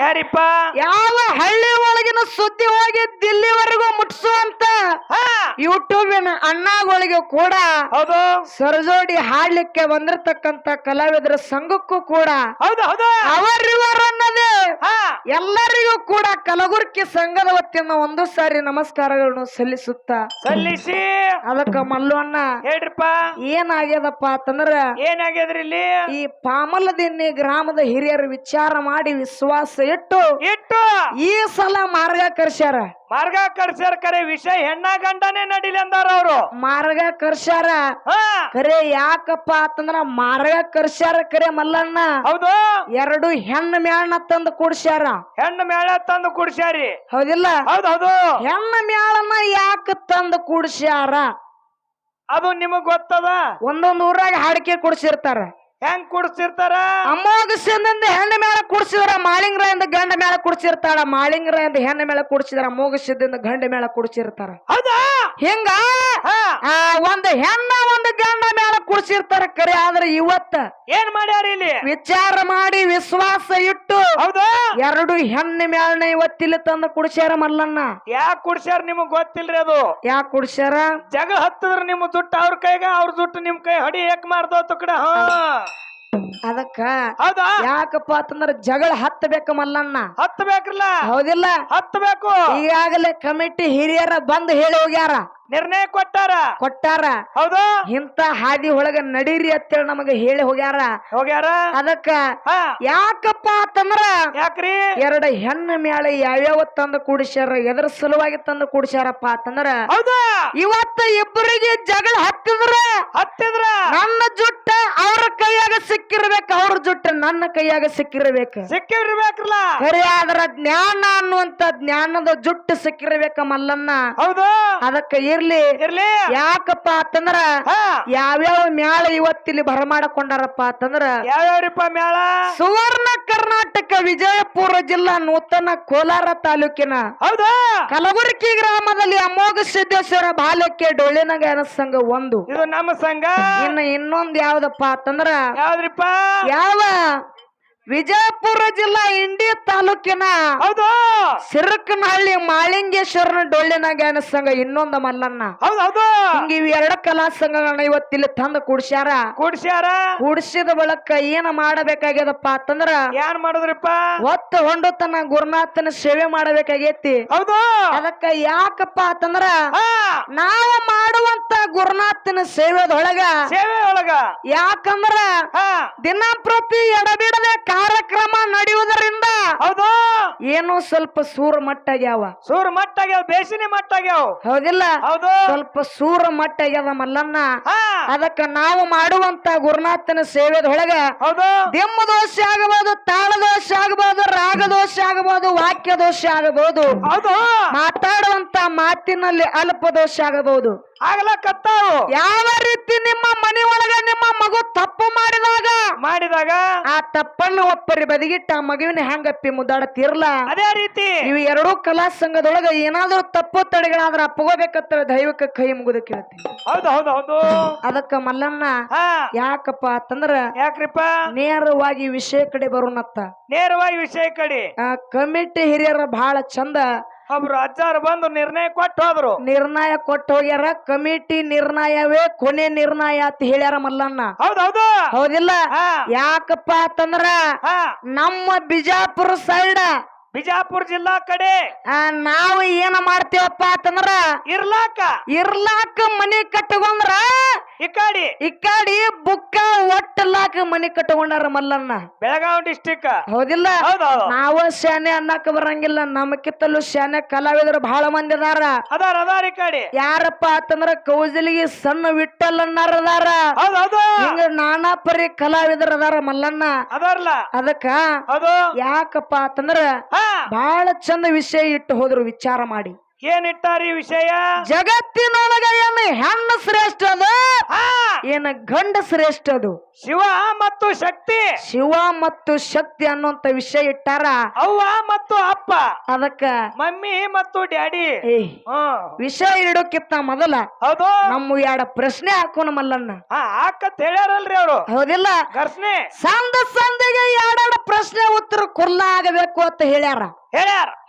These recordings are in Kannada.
ಯಾರಿಪ್ಪ ಯಾವ ಹಳ್ಳಿ ಒಳಗಿನ ಸುದ್ದಿ ಹೋಗಿ ದಿಲ್ಲಿವರೆಗೂ ಮುಟ್ಸುವಂತ ಯೂಟ್ಯೂಬಿನ ಅಣ್ಣಗಳಿಗೆ ಕೂಡ ಹೌದು ಸರಜೋಡಿ ಹಾಡ್ಲಿಕ್ಕೆ ಬಂದಿರತಕ್ಕಂತ ಕಲಾವಿದರ ಸಂಘಕ್ಕೂ ಕೂಡ ಹೌದು ಹೌದು ಅವರಿವರನ್ನದೇ ಎಲ್ಲರಿಗೂ ಕೂಡ ಕಲಬುರ್ಗಿ ಸಂಘದ ವತಿಯಿಂದ ಒಂದು ಸಾರಿ ನಮಸ್ಕಾರಗಳನ್ನು ಸಲ್ಲಿಸಿ ಅದಕ್ಕ ಮಲ್ಲವನ್ನ ಹೇಳ್ರಿಪ್ಪ ಏನಾಗ್ಯದಪ್ಪ ಅಂತಂದ್ರ ಏನಾಗ್ಯದ್ರಿ ಇಲ್ಲಿ ಈ ಪಾಮಲದಿನ್ನಿ ಗ್ರಾಮದ ಹಿರಿಯರು ವಿಚಾರ ಮಾಡಿ ವಿಶ್ವಾಸ ಇಟ್ಟು ಈ ಸಲ ಮಾರ್ಗ ಕರ್ಸ್ಯಾರ ಕರೆ ವಿಷಯ ಹೆಣ್ಣ ಗಂಡನೇ ನಡಿಲಿ ಅಂದಾರ ಅವರು ಮಾರ್ಗ ಕರ್ಸ್ಯಾರ ಕರೆ ಯಾಕಪ್ಪ ಅಂತಂದ್ರ ಮಾರ್ಗ ಕರ್ಸ್ಯಾರ ಕರೆ ಮಲ್ಲಣ್ಣ ಹೌದು ಎರಡು ಹೆಣ್ಣು ಮ್ಯಾಳನ ತಂದು ಕೂಡ್ಸ್ಯಾರ ಹೆಣ್ಣು ಮೇಳ ತಂದು ಕುಡ್ಸ್ಯಾರಿ ಹೌದಿಲ್ಲ ಹೌದು ಹೆಣ್ಣು ಮ್ಯಾಳನ ಯಾಕ ತಂದು ಕೂಡ್ಸ್ಯಾರ ಅದು ನಿಮಗ್ ಗೊತ್ತದ ಒಂದೊಂದು ಊರಾಗ ಹಾಡಿಕೆ ಕುಡ್ಸಿರ್ತಾರ ಹೆಂಗ್ ಕುಡ್ಸಿರ್ತಾರ ಅಮೋಘಸಿಂದ ಹೆಣ್ಣು ಮೇಳ ಕುಡ್ಸಿದ್ರ ಮಾಳಿಂಗರಾಯಿಂದ ಗಂಡ ಮೇಳ ಕುಡ್ಸಿರ್ತಾಳ ಮಾಳಿಂಗರಾಯಿಂದ ಹೆಣ್ಣು ಮೇಳ ಕುಡ್ಸಿದ್ರ ಅಮೋಘಸಿದ್ದಿಂದ ಗಂಡ ಮೇಳ ಕುಡ್ಸಿರ್ತಾರ ಹೌದಾ ಹಿಂಗ ಒಂದು ಹೆಣ್ಣ ಒಂದು ಗಂಡ ಮೇಳ ಕುಡ್ಸಿರ್ತಾರ ಕರೆ ಆದ್ರೆ ಇವತ್ತ ಏನ್ ಮಾಡ್ಯಾರ ಇಲ್ಲಿ ವಿಚಾರ ಮಾಡಿ ವಿಶ್ವಾಸ ಇಟ್ಟು ಹೌದು ಎರಡು ಹೆಣ್ಣು ಮೇಳನ ಇವತ್ತಿಲ್ಲಿ ತಂದು ಕುಡ್ಸ್ಯಾರ ಮಲ್ಲಣ್ಣ ಯಾಕೆ ಕುಡ್ಸ್ಯಾರ ನಿಮಗ್ ಗೊತ್ತಿಲ್ರಿ ಅದು ಯಾಕೆ ಕುಡ್ಸ್ಯಾರ ಜಗಳ ಹತ್ತದ್ರ ನಿಮ್ ಜುಟ್ಟು ಅವ್ರ ಕೈಗ ಅವ್ರ ಜುಟ್ಟು ನಿಮ್ ಕೈ ಹಡಿ ಏಕ್ ಮಾಡ್ದವ ಕಡೆ ಅದಕ್ಕ ಹೌದಾ ಯಾಕಪ್ಪ ಅಂತಂದ್ರ ಜಗಳ ಹತ್ತಬೇಕು ಮಲ್ಲಣ್ಣ ಹತ್ತಬೇಕ್ರಲ್ಲ ಹೌದಿಲ್ಲ ಹತ್ತಬೇಕು ಈಗಾಗಲೇ ಕಮಿಟಿ ಹಿರಿಯರ ಬಂದು ಹೇಳಿ ಹೋಗ್ಯಾರ ನಿರ್ಣಯ ಕೊಟ್ಟಾರ ಹೌದು ಇಂತ ಹಾದಿ ಒಳಗ ನಡೀರಿ ಅಂತೇಳಿ ನಮಗೆ ಹೇಳಿ ಹೋಗ್ಯಾರ ಅದಕ್ಕ ಯಾಕಪ್ಪ ಅಂತಂದ್ರ ಯಾಕ್ರಿ ಎರಡು ಹೆಣ್ಣು ಮೇಳ ಯಾವ್ಯಾವ ತಂದು ಕೂಡಿಸ್ಯಾರ ಎದ್ರ ಸಲುವಾಗಿ ತಂದು ಕೂಡಿಸ್ಯಾರಪ್ಪ ಅಂತಂದ್ರ ಇವತ್ತ ಇಬ್ಬರಿಗೆ ಜಗಳ ಹತ್ತಿದ್ರ ನನ್ನ ಜುಟ್ಟ ಅವ್ರ ಕೈಯಾಗ ಸಿಕ್ಕಿರ್ಬೇಕು ಅವ್ರ ಜುಟ್ಟ ನನ್ನ ಕೈಯಾಗ ಸಿಕ್ಕಿರ್ಬೇಕಲ್ಲ ಖರೆ ಅದರ ಜ್ಞಾನ ಅನ್ನುವಂತ ಜ್ಞಾನದ ಜುಟ್ಟು ಸಿಕ್ಕಿರ್ಬೇಕ ಮಲ್ಲನ್ನ ಹೌದು ಅದಕ್ಕ ಇರ್ಲಿ ಯಾಕಪ್ಪ ಅಂತಂದ್ರ ಯಾವ್ಯಾವ ಮ್ಯಾಳ ಇವತ್ತಿಲ್ಲಿ ಬರಮಾಡಕೊಂಡಾರಪ್ಪ ಅಂತಂದ್ರ ಯಾವ್ಯಾವ್ರಿಪ್ಪ ಮ್ಯಾಳ ಸುವರ್ಣ ಕರ್ನಾಟಕ ವಿಜಯಪುರ ಜಿಲ್ಲಾ ನೂತನ ಕೋಲಾರ ತಾಲೂಕಿನ ಹೌದು ಕಲಬುರಗಿ ಗ್ರಾಮದಲ್ಲಿ ಅಮೋಘ ಸಿದ್ದೇಶ್ವರ ಬಾಲಕ್ಕೆ ಡೊಳ್ಳಿನ ಗಾಯನ ಸಂಘ ಒಂದು ಇದು ನಮ್ಮ ಸಂಘ ಇನ್ನೊಂದು ಯಾವ್ದಪ್ಪ ಅಂತಂದ್ರ ಯಾವ್ದ್ರಿಪ್ಪ ಯಾವ ವಿಜಯಪುರ ಜಿಲ್ಲಾ ಇಂಡಿ ತಾಲೂಕಿನ ಹೌದು ಸಿರಕನಹಳ್ಳಿ ಮಾಳಿಂಗೇಶ್ವರನ ಡೊಳ್ಳಿನ ಗಾಯನ ಸಂಘ ಇನ್ನೊಂದ ಮಲ್ಲಣ್ಣ ಹೌದು ಹಿಂಗ ಇವ್ ಎರಡು ಕಲಾ ಸಂಘಗಳನ್ನ ಇವತ್ತಿಲ್ಲಿ ತಂದು ಕೂಡ್ಸ್ಯಾರ ಕೂಡ್ಸಿದ ಬಳಕ ಏನ ಮಾಡಬೇಕಾಗ್ಯದಪ್ಪ ಅಂತಂದ್ರ ಏನ್ ಮಾಡುದ್ರಿಪ್ಪ ಹೊಂಡತನ ಗುರುನಾಥನ ಸೇವೆ ಮಾಡಬೇಕಾಗೈತಿ ಹೌದು ಅದಕ್ಕ ಯಾಕಪ್ಪ ಅಂತಂದ್ರ ನಾವು ಮಾಡುವಂತ ಗುರುನಾಥನ ಸೇವೆದೊಳಗ ಯಾಕಂದ್ರ ದಿನಂಪ್ರತಿ ಎಡಬಿಡದೆ ಕಾರ್ಯಕ್ರಮ ನಡೆಯುವುದರಿಂದ ಹೌದು ಏನು ಸ್ವಲ್ಪ ಸೂರ ಮಟ್ಟಾಗ್ಯಾವ ಬೇಸಿನ ಮಟ್ಟಾಗ್ಯಾವ ಹೌದಿಲ್ಲ ಹೌದು ಸ್ವಲ್ಪ ಸೂರ ಮಟ್ಟಾಗ್ಯದ ಮಲ್ಲಣ್ಣ ಅದಕ್ಕ ನಾವು ಮಾಡುವಂತ ಗುರುನಾಥನ ಸೇವೆದೊಳಗ ಹೌದು ದಿಮ್ಮ ದೋಷ ಆಗಬಹುದು ತಾಳ ದೋಷ ಆಗಬಹುದು ರಾಗ ದೋಷ ಆಗಬಹುದು ವಾಕ್ಯ ದೋಷ ಆಗಬಹುದು ಹೌದು ಮಾತಾಡುವಂತ ಮಾತಿನಲ್ಲಿ ಅಲ್ಪ ದೋಷ ಆಗಬಹುದು ಆಗ್ಲಕತ್ತಾವು ಯಾವ ರೀತಿ ನಿಮ್ಮ ಮನೆ ಒಳಗ ನಿಮ್ಮ ಮಗು ತಪ್ಪು ಮಾಡಿದಾಗ ಆ ತಪ್ಪನ್ನು ಒಪ್ಪರಿ ಬದಿಗಿಟ್ಟ ಆ ಮಗುವಿನ ಹೆಂಗಪ್ಪಿ ಮುದ್ದಾಡತಿರ್ಲ ಅದೇ ರೀತಿ ಇವು ಎರಡೂ ಕಲಾ ಸಂಘದೊಳಗ ಏನಾದ್ರೂ ತಪ್ಪು ತಡೆಗಳಾದ್ರ ಅಪ್ಪಗೋಬೇಕತ್ತ ದೈವಕ್ಕೆ ಕೈ ಮುಗಿದು ಕೇಳ್ತೀನಿ ಹೌದು ಅದಕ್ಕ ಮಲ್ಲಣ್ಣ ಯಾಕಪ್ಪ ಅಂತಂದ್ರ ಯಾಕ್ರಿಪ್ಪ ನೇರವಾಗಿ ವಿಷಯ ಕಡೆ ಬರೋಣತ್ತ ನೇರವಾಗಿ ವಿಷಯ ಕಡೆ ಕಮಿಟಿ ಹಿರಿಯರ ಬಹಳ ಚಂದ ಒಬ್ರು ಅಜ್ಜಾರು ಬಂದು ನಿರ್ಣಯ ಕೊಟ್ಟು ಹೋಗ್ಯಾರ ಕಮಿಟಿ ನಿರ್ಣಯವೇ ಕೊನೆ ನಿರ್ಣಯ ಅಂತ ಹೇಳ್ಯಾರ ಮಲ್ಲಣ್ಣ ಹೌದಿಲ್ಲ ಯಾಕಪ್ಪ ಅಂತಂದ್ರ ನಮ್ಮ ಬಿಜಾಪುರ ಸೈಡ್ ಬಿಜಾಪುರ ಜಿಲ್ಲಾ ಕಡೆ ನಾವು ಏನ ಮಾಡ್ತೇವಪ್ಪ ಅಂತಂದ್ರ ಇರ್ಲಾಕ ಮನಿ ಕಟ್ಟಕೊಂಡ್ರ ಇಕ್ಕಾಡಿ ಬುಕ್ಕ ಒಟ್ಟಲಾಕ ಮನಿ ಕಟ್ಟಕೊಂಡಾರ ಮಲ್ಲಣ್ಣ ಬೆಳಗಾವಿ ಡಿಸ್ಟಿಕ್ ಹೌದಿಲ್ಲ ನಾವು ಶಾನೆ ಅನ್ನಕ ಬರಂಗಿಲ್ಲ ನಮಕಿತ್ತಲು ಶಾನೆ ಕಲಾವಿದರು ಬಹಳ ಮಂದಿ ಅದಾರ ಯಾರಪ್ಪ ಅಂತಂದ್ರ ಕೌಜಲಿಗೆ ಸಣ್ಣ ವಿಠಲ್ ಅನ್ನಾರ ಅದಾರ ಹಿಂಗ ನಾನಾ ಪರಿ ಕಲಾವಿದರು ಅದಾರ ಮಲ್ಲಣ್ಣ ಅದಕ್ಕ ಯಾಕಪ್ಪ ಅಂತಂದ್ರ ಬಹಳ ಚಂದ ವಿಷಯ ಇಟ್ಟು ಹೋದ್ರು ವಿಚಾರ ಮಾಡಿ ಏನಿಟ್ಟಾರಿ ವಿಷಯ? ಜಗತ್ತಿನೊಳಗ ಏನು ಹೆಣ್ಣು ಶ್ರೇಷ್ಠ ಅದು ಹಾ ಏನ ಗಂಡ ಶ್ರೇಷ್ಠ ಅದು? ಶಿವ ಮತ್ತು ಶಕ್ತಿ, ಶಿವ ಮತ್ತು ಶಕ್ತಿ ಅನ್ನುವಂತ ವಿಷಯ ಇಟ್ಟಾರ. ಅವ್ವ ಮತ್ತು ಅಪ್ಪ, ಅದಕ್ಕ ಮಮ್ಮಿ ಮತ್ತು ಡ್ಯಾಡಿ. ವಿಷಯ ಇಡೋಕ್ಕಿಂತ ಮೊದಲ ಹೌದು ನಮ್ಮ ಎರಡು ಪ್ರಶ್ನೆ ಹಾಕೋಣ ಮಲ್ಲಣ್ಣ. ಹಾಕತ್ ಹೇಳ್ಯಾರಲ್ರಿ ಅವ್ರು. ಹೌದಿಲ್ಲ? ಘರ್ಷಣೆ ಸಂದಿಗೆ ಎರಡೆರಡು ಪ್ರಶ್ನೆ ಉತ್ತರ ಕೊರ್ಲಾಗಬೇಕು ಅಂತ ಹೇಳ್ಯಾರ.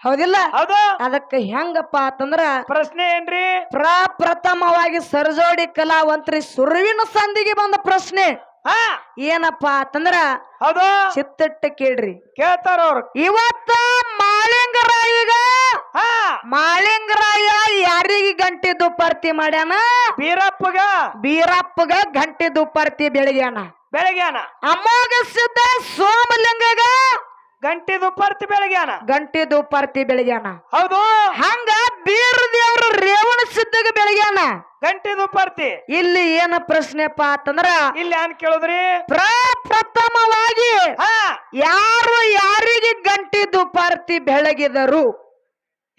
ಹೌದಿಲ್ಲ? ಹೌದು. ಅದಕ್ಕೆ ಹೆಂಗಪ್ಪ ಅಂತಂದ್ರ ಪ್ರಶ್ನೆ ಏನ್ರಿ? ಪ್ರಥಮವಾಗಿ ಸರಜೋಡಿ ಕಲಾವಂತ್ರಿ ಸುರುವಿನ ಸಂದಿಗೆ ಬಂದ ಪ್ರಶ್ನೆ ಏನಪ್ಪಾ ಅಂತಂದ್ರ ಹೌದು ಚಿತ್ತಿಟ್ಟ ಕೇಳ್ರಿ. ಕೇಳ್ತಾರ ಅವ್ರು. ಇವತ್ತ ಮಾಳಿಂಗರಾಯ ಯಾರಿಗೆ ಗಂಟೆ ದುಪ್ಪರ್ತಿ ಮಾಡ್ಯಾನ? ಬೀರಪ್ಪಗ ಗಂಟೆ ದುಪ್ಪರ್ತಿ ಬೆಳಗ್ಯಾನ. ಅಮೋಘ ಸಿದ್ಧ ಸೋಮಲಿಂಗಗ ಗಂಟೆ ದುಪ್ಪರ್ತಿ ಬೆಳಗ್ಯಾನ. ಹೌದು. ಹಂಗ ಬೀರ ದೇವ್ರು ರೇವಣ ಸಿದ್ಧಗ ಬೆಳಗ್ಯಾನ ಗಂಟೆ ದುಪ್ಪರ್ತಿ. ಇಲ್ಲಿ ಏನ ಪ್ರಶ್ನೆಪ್ಪ ಅಂತಂದ್ರ ಇಲ್ಲಿ ಏನ್ ಕೇಳುದ್ರಿ? ಪ್ರಥಮವಾಗಿ ಯಾರು ಯಾರಿಗೆ ಗಂಟೆ ದುಪ್ಪರ್ತಿ ಬೆಳಗಿದರು?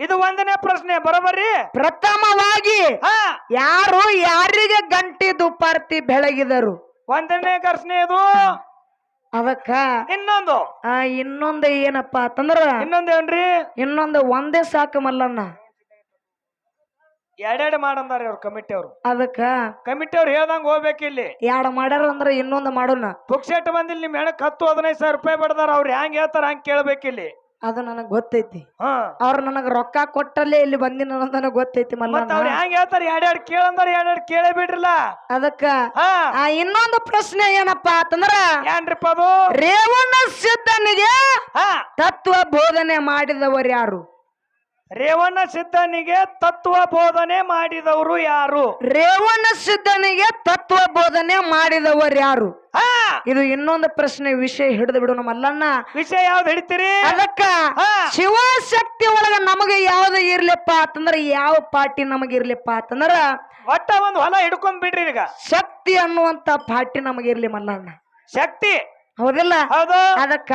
ಇದು ಒಂದನೇ ಪ್ರಶ್ನೆ. ಬರೋಬರ್ರಿ. ಪ್ರಥಮವಾಗಿ ಯಾರು ಯಾರಿಗೆ ಗಂಟೆ ದುಪ್ಪರ್ತಿ ಬೆಳಗಿದರು? ಒಂದನೇ ಪ್ರಶ್ನೆ ಇದು. ಅದಕ್ಕ ಇನ್ನೊಂದು ಏನಪ್ಪಾ ಅಂತಂದ್ರ ಇನ್ನೊಂದೇನ್ರಿ? ಇನ್ನೊಂದು ಒಂದೇ ಸಾಕು ಮಲ್ಲಣ್ಣ. ಎರಡೆರಡು ಮಾಡಂದಾರ ಅವ್ರ ಕಮಿಟಿ ಅವ್ರು. ಅದಕ್ಕ ಕಮಿಟಿ ಅವ್ರು ಹೇಳ್ದಂಗ ಹೋಗ್ಬೇಕು. ಇಲ್ಲಿ ಎರಡು ಮಾಡ್ಯಾರ ಅಂದ್ರ ಇನ್ನೊಂದು ಮಾಡೋಣ. ಪುಕ್ಷೇಟ್ ಬಂದಿಲ್ಲ. ನಿಮ್ ಹೆಣಕ್ 10-15 ರೂಪಾಯಿ ಬಡ್ದಾರ. ಅವ್ರು ಹೆಂಗ್ ಹೇಳ್ತಾರ ಹಂಗ ಕೇಳ್ಬೇಕಿಲ್ಲಿ. ಅದು ನನಗ್ ಗೊತ್ತೈತಿ. ಅವ್ರ ನನಗ ರೊಕ್ಕ ಕೊಟ್ಟಲ್ಲೇ ಇಲ್ಲಿ ಬಂದಿನ ನನಗ್ ಗೊತ್ತೈತಿ ಮಲ್ಲಣ್ಣ. ಅವ್ರು ಹೆಂಗ್ ಹೇಳ್ತಾರ? ಎರಡೆರಡು ಕೇಳಂದಾರ, ಎರಡೆರಡು ಕೇಳೇ ಬಿಡ್ರಲ್ಲ. ಅದಕ್ಕ ಇನ್ನೊಂದು ಪ್ರಶ್ನೆ ಏನಪ್ಪಾ ಅಂತಂದ್ರ ಏನ್ರಿಪ್ಪ ಅದು? ರೇವಣ ಸಿದ್ಧನಿಗೆ ತತ್ವ ಬೋಧನೆ ಮಾಡಿದವರು ಯಾರು? ರೇವಣ ಸಿದ್ಧನಿಗೆ ತತ್ವ ಬೋಧನೆ ಮಾಡಿದವರು ಯಾರು? ರೇವಣ ಸಿದ್ಧನಿಗೆ ತತ್ವ ಬೋಧನೆ ಮಾಡಿದವರು ಯಾರು? ಇದು ಇನ್ನೊಂದು ಪ್ರಶ್ನೆ. ವಿಷಯ ಹಿಡಿದು ಬಿಡೋಣ ಮಲ್ಲಣ್ಣ. ವಿಷಯ ಯಾವ್ದು ಹಿಡಿತೀರಿ? ಅದಕ್ಕ ಶಿವಶಕ್ತಿ ಒಳಗ ನಮಗೆ ಯಾವ್ದು ಇರ್ಲಿಪ್ಪ ಅಂತಂದ್ರ ಯಾವ ಪಾರ್ಟಿ ನಮಗಿರ್ಲಿಪ್ಪ ಅಂತಂದ್ರ ಒಟ್ಟ ಒಂದು ಹೊಲ ಹಿಡ್ಕೊಂಡ್ ಬಿಡ್ರಿ. ಈಗ ಶಕ್ತಿ ಅನ್ನುವಂತ ಪಾರ್ಟಿ ನಮಗಿರ್ಲಿ ಮಲ್ಲಣ್ಣ. ಶಕ್ತಿ ಹೌದಿಲ್ಲ? ಹೌದು. ಅದಕ್ಕ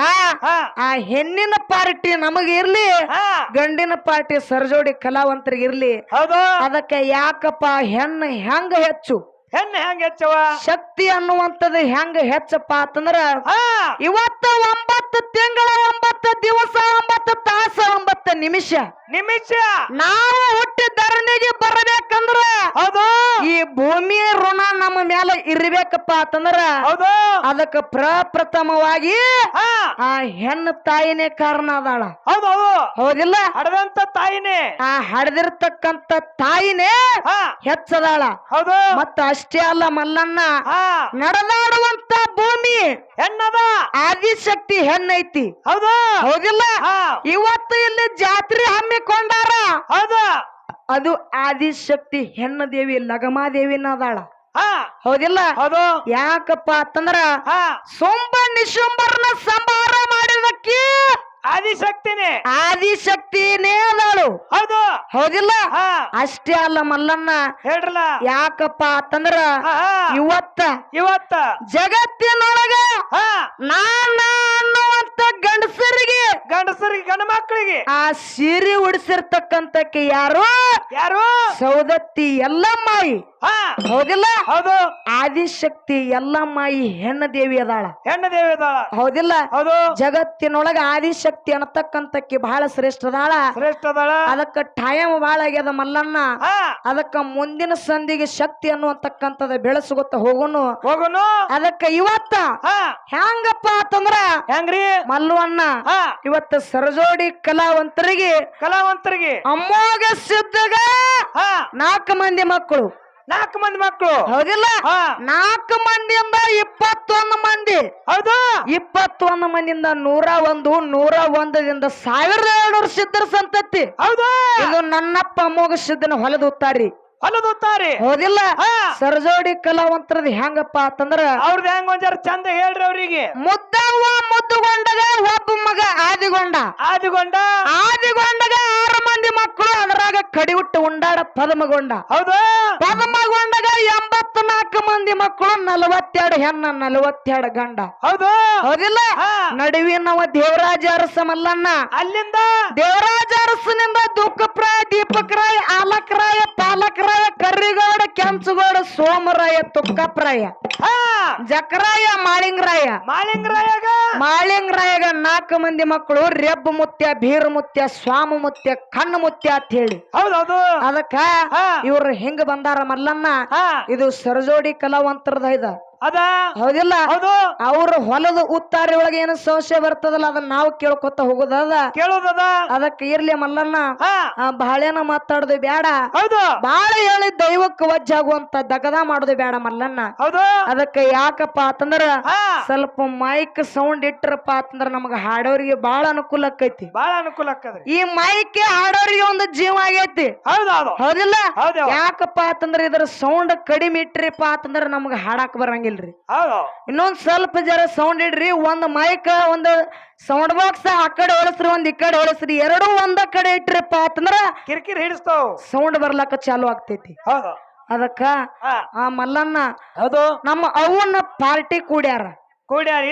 ಆ ಹೆಣ್ಣಿನ ಪಾರ್ಟಿ ನಮಗಿರ್ಲಿ, ಗಂಡಿನ ಪಾರ್ಟಿ ಸರಜೋಡಿ ಕಲಾವಂತರಿಗೆ ಇರ್ಲಿ. ಹೌದು. ಅದಕ್ಕೆ ಯಾಕಪ್ಪ ಹೆಣ್ಣು ಹೆಂಗ ಹೆಚ್ಚು? ಹೆಣ್ಣು ಹೆಂಗ ಹೆಚ್ಚವ? ಶಕ್ತಿ ಅನ್ನುವಂಥದ್ದು ಹೆಂಗ ಹೆಚ್ಚಪ್ಪ ಅಂತಂದ್ರ ಇವತ್ತ 9 ತಿಂಗಳ 9 ದಿವಸ 9 ತಾಸ 9 ನಿಮಿಷ ನಾವು ಹುಟ್ಟಿ ಧರಣಿಗೆ ಬರಬೇಕಂದ್ರ ಹೌದು ಈ ಭೂಮಿ ಋಣ ನಮ್ಮ ಮೇಲೆ ಇರ್ಬೇಕಪ್ಪ ಅಂತಂದ್ರ ಹೌದು. ಅದಕ್ಕೆ ಪ್ರಪ್ರಥಮವಾಗಿ ಆ ಹೆಣ್ಣು ತಾಯಿನೇ ಕಾರಣ ಅದಾಳ. ಹೌದು. ಹೌದಿಲ್ಲ? ಹಡದಂತ ತಾಯಿನೇ, ಆ ಹಡದಿರ್ತಕ್ಕಂತ ತಾಯಿನೇ ಹೆಚ್ಚದಾಳ. ಹೌದು. ಮತ್ತ ಅಷ್ಟೇ ಅಲ್ಲ ಮಲ್ಲಣ್ಣ, ನಡೆದಾಡುವಂತ ಭೂಮಿ ಹೆಣ್ಣದ, ಆದಿಶಕ್ತಿ ಹೆಣ್ಣೈತಿ. ಹೌದು. ಹೌದಿಲ್ಲ? ಇವತ್ತು ಇಲ್ಲಿ ಜಾತ್ರೆ ಹಮ್ಮಿಕೊಂಡಾರ. ಹೌದು. ಅದು ಆದಿಶಕ್ತಿ ಹೆಣ್ಣ ದೇವಿ ಲಗಮಾದೇವಿನ ಅದಾಳ. ಹೌದಿಲ್ಲ? ಹೌದು. ಯಾಕಪ್ಪ ಅಂತಂದ್ರ ಸೋಂಬ ನಿಶುಂಬರ್ನ ಸಂಹಾರ ಮಾಡಿದಕ್ಕೆ ಆದಿಶಕ್ತಿನೇ ಅದಾಳು. ಹೌದು. ಹೌದಿಲ್ಲ? ಅಷ್ಟೇ ಅಲ್ಲ ಮಲ್ಲಣ್ಣ, ಹೇಳ್ರಲ್ಲ ಯಾಕಪ್ಪ ಅಂತಂದ್ರ ಇವತ್ತ ಜಗತ್ತಿನೊಳಗ ಅನ್ನುವಂತ ಗಂಡಸರಿಗೆ ಗಂಡ ಮಕ್ಕಳಿಗೆ ಆ ಸೀರೆ ಉಡಿಸಿರ್ತಕ್ಕಂತಕ್ಕೆ ಯಾರು? ಸೌದತ್ತಿ ಎಲ್ಲಮ್ಮಾಯಿ. ಹೌದಿಲ್ಲ? ಹೌದು. ಆದಿಶಕ್ತಿ ಎಲ್ಲಮ್ಮಾಯಿ ಹೆಣ್ಣ ದೇವಿ ಅದಾಳ. ಹೌದಿಲ್ಲ? ಹೌದು. ಜಗತ್ತಿನೊಳಗ ಆದಿಶಕ್ತಿ ಅನ್ನತಕ್ಕಂತಕ್ಕೆ ಬಹಳ ಶ್ರೇಷ್ಠ ಅದಾಳ. ಅದಕ್ಕ ಟೈಮ್ ಬಹಳ ಆಗ್ಯದ ಮಲ್ಲಣ್ಣ. ಅದಕ್ಕ ಮುಂದಿನ ಸಂಧಿಗೆ ಶಕ್ತಿ ಅನ್ನುವಂತಕ್ಕಂಥದ ಬೆಳೆಸುತ್ತ ಹೋಗುನು. ಅದಕ್ಕ ಇವತ್ತ ಹೆಂಗಪ್ಪ ಅಂತಂದ್ರ ಹೆಂಗ್ರಿ ಮಲ್ಲವಣ್ಣ, ಇವತ್ತ ಸರಜೋಡಿ ಕಲಾವಂತರಿಗೆ ಅಮೋಘ ಸಿದ್ಧಗ 4 ಮಂದಿ ಮಕ್ಕಳು. 4 ಮಂದಿ ಮಕ್ಕಳು. ಹೌದಿಲ್ಲ? 4 ಮಂದಿಯಿಂದ 21 ಮಂದಿ. ಹೌದು. 21 ಮಂದಿಯಿಂದ 101, 101ದಿಂದ 1200 ಸಿದ್ಧರ ಸಂತತಿ. ಹೌದು. ಇದು ನನ್ನಪ್ಪ ಅಮೋಘ ಸಿದ್ಧನ ಹೊಲದುತ್ತಾರೆ. ಹೌದಿಲ್ಲ? ಸರಜೋಡಿ ಕಲಾವಂತರದ್ ಹೆಂಗಪ್ಪ ಅಂತಂದ್ರ ಅವ್ರದ್ದು ಹೆಂಗ ಒಂದ್ ಚಂದ ಹೇಳ್ರಿ. ಅವ್ರಿಗೆ ಮುದ್ದವ್ವ ಮುದ್ದುಗೊಂಡಗ ಒಬ್ಬ ಮಗ ಆದಿಗೊಂಡ 6 ಮಂದಿ ಮಕ್ಕಳು. ಅದರಾಗ ಕಡಿವಿಟ್ಟು ಉಂಡಾಡ ಪದಮಗೊಂಡ. ಹೌದಾ ಪದಮಗೊಂಡಾಗ 84 ಮಂದಿ ಮಕ್ಕಳು, 42 ಹೆಣ್ಣ, 42 ಗಂಡ. ಹೌದು ಹೌದಿಲ್ಲ? ನಡುವಿನವ ದೇವರಾಜ ಅರಸ ಮಲ್ಲಣ್ಣ. ಅಲ್ಲಿಂದ ದೇವರಾಜ ಅರಸನಿಂದ ದುಃಖಪ್ರಾಯ, ದೀಪಕರಾಯ, ಆಲಕರಾಯ, ಪಾಲಕರಾಯ, ಕರ್ರಿಗೌಡ, ಕೆಂಚುಗೌಡ, ಸೋಮರಾಯ, ತುಕ್ಕಪ್ರಾಯ, ಜಕರಾಯ, ಮಾಳಿಂಗರಾಯಗ 4 ಮಂದಿ ಮಕ್ಕಳು. ರೆಬ್ಬ ಮುತ್ಯ, ಬೀರ ಮುತ್ಯ, ಸ್ವಾಮ ಮುತ್ಯ, ಕಣ್ಣು ಮುತ್ಯ ಅಂತ ಹೇಳಿ. ಹೌದೌದು ಅದಕ್ಕ ಇವ್ರು ಹೆಂಗ ಬಂದಾರ ಮಲ್ಲಣ್ಣ, ಇದು ಸರಜೋಡಿ ಕಲಾವಂತರದ ಇದ ಅದ. ಹೌದಿಲ್ಲ? ಹೌದು. ಅವ್ರ ಹೊಲದ ಉತ್ತಾರಿ ಒಳಗೆ ಏನು ಸಂಶಯ ಬರ್ತದಲ್ಲ, ಅದನ್ನ ನಾವು ಕೇಳ್ಕೊತ ಹೋಗೋದದ. ಕೇಳೋದದ. ಅದಕ್ಕೆ ಇರ್ಲಿ ಮಲ್ಲಣ್ಣ, ಬಾಳೆನ ಮಾತಾಡೋದು ಬೇಡ. ಹೌದು. ಬಾಳೆ ಹೇಳಿ ದೈವಕ್ಕೆ ವಜ್ಜಾಗುವಂತ ದಗದ ಮಾಡೋದು ಬೇಡ ಮಲ್ಲಣ್ಣ. ಹೌದು. ಅದಕ್ಕೆ ಯಾಕಪ್ಪ ಅಂತಂದ್ರ ಸ್ವಲ್ಪ ಮೈಕ್ ಸೌಂಡ್ ಇಟ್ಟರಪ್ಪ ಅಂತಂದ್ರ ನಮಗ ಹಾಡೋರಿಗೆ ಬಾಳ ಅನುಕೂಲ ಆಕೈತಿ. ಬಾಳ ಅನುಕೂಲ ಆಕದ್ರಿ. ಈ ಮೈಕ್ ಹಾಡೋರಿಗೆ ಒಂದು ಜೀವ ಆಗೈತಿ. ಹೌದೌದು. ಹೌದಿಲ್ಲ? ಹೌದು. ಯಾಕಪ್ಪ ಅಂತಂದ್ರ ಇದ್ರ ಸೌಂಡ್ ಕಡಿಮೆ ಇಟ್ರಿಪ್ಪ ಅಂತಂದ್ರ ನಮಗ ಹಾಡಾಕ್ ಬರಂಗಿಲ್ರಿ. ಹೌದು. ಇನ್ನೊಂದ್ ಸ್ವಲ್ಪ ಜರ ಸೌಂಡ್ ಇಡ್ರಿ. ಒಂದ್ ಮೈಕ್, ಒಂದು ಸೌಂಡ್ ಬಾಕ್ಸ್ ಆ ಕಡೆ ಹೊಳಸ್ರಿ, ಒಂದ್ ಈ ಕಡೆ ಹೊಳಸ್ರಿ. ಎರಡೂ ಒಂದ ಕಡೆ ಇಟ್ರಿಪ್ಪ ಅಂತಂದ್ರ ಕಿರಿಕಿರಿ ಹಿಡಿಸ್ತಾವ್, ಸೌಂಡ್ ಬರ್ಲಾಕ ಚಾಲು ಆಗ್ತೈತಿ. ಹೌದು. ಅದಕ್ಕ ಆ ಮಲ್ಲಣ್ಣ ಹೌದು ನಮ್ಮ ಅವ್ವನ ಪಾರ್ಟಿ ಕೂಡ್ಯಾರ.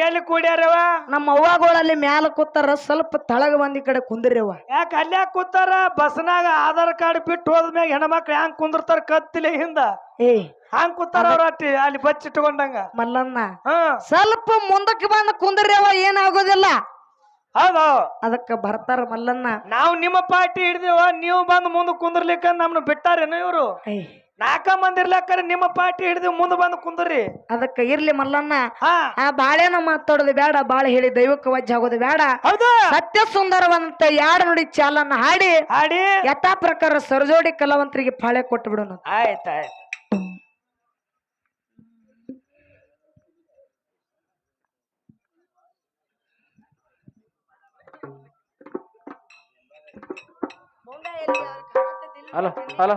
ಎಲ್ಲಿ ಕೂಡ್ಯಾರವ? ನಮ್ಮ ಅವ್ವಗಳಲ್ಲಿ ಮ್ಯಾಲ ಕೂತಾರ, ಸ್ವಲ್ಪ ತಳಗ ಬಂದ್ ಈ ಕಡೆ ಕುಂದ್ರವ. ಯಾಕ ಅಲ್ಲೇ ಕೂತಾರ? ಬಸ್ನಾಗ ಆಧಾರ್ ಕಾರ್ಡ್ ಬಿಟ್ಟು ಹೋದ್ಮ್ಯಾಗ ಹೆಣ್ಮಕ್ಳು ಹ್ಯಾಂಗ್ ಕುಂದಿರ್ತಾರ ಕತ್ತಿಲೆ ಹಿಂದ ಹಂಗ್ ಕೂತಾರ ಅವ್ರ ಅಲ್ಲಿ ಬಚ್ಚಿಟ್ಕೊಂಡಂಗ. ಮಲ್ಲಣ್ಣ ಸ್ವಲ್ಪ ಮುಂದಕ್ಕೆ ಬಂದ ಕುಂದ್ರವ, ಏನಾಗೋದಿಲ್ಲ. ಹೌದು. ಅದಕ್ಕ ಬರ್ತಾರ ಮಲ್ಲಣ್ಣ. ನಾವು ನಿಮ್ಮ ಪಾರ್ಟಿ ಹಿಡ್ದೇವ, ನೀವು ಬಂದ್ ಮುಂದ್ ಕುಂದ್ರಲಿಕ್ಕ ನಮ್ನ ಬಿಟ್ಟಾರೇನು ಇವ್ರು? 4 ಮಂದಿ ಇರ್ಲಾಕ ನಿಮ್ಮ ಪಾರ್ಟಿ ಹಿಡಿದು ಮುಂದೆ ಬಂದು ಕುಂದ್ರಿ. ಅದಕ್ಕ ಇರ್ಲಿ ಮಲ್ಲಣ್ಣ, ಆ ಬಾಳೆನ ಮಾತಾಡೋದು ಬೇಡ, ಬಾಳೆ ಹೇಳಿ ದೈವಕ್ಕೆ ವಜ್ಜ ಆಗೋದು ಬೇಡ. ಹೌದು. ಸತ್ಯ ಸುಂದರವಂತ ಯಾರು ನೋಡಿ ಚಾಲನ್ನ ಹಾಡಿ ಯಥಾ ಪ್ರಕಾರ ಸರಜೋಡಿ ಕಲಾವಂತರಿಗೆ ಪಾಳೆ ಕೊಟ್ಟು ಬಿಡೋಣ. ಆಯ್ತಾಯ್ತು. Hello hello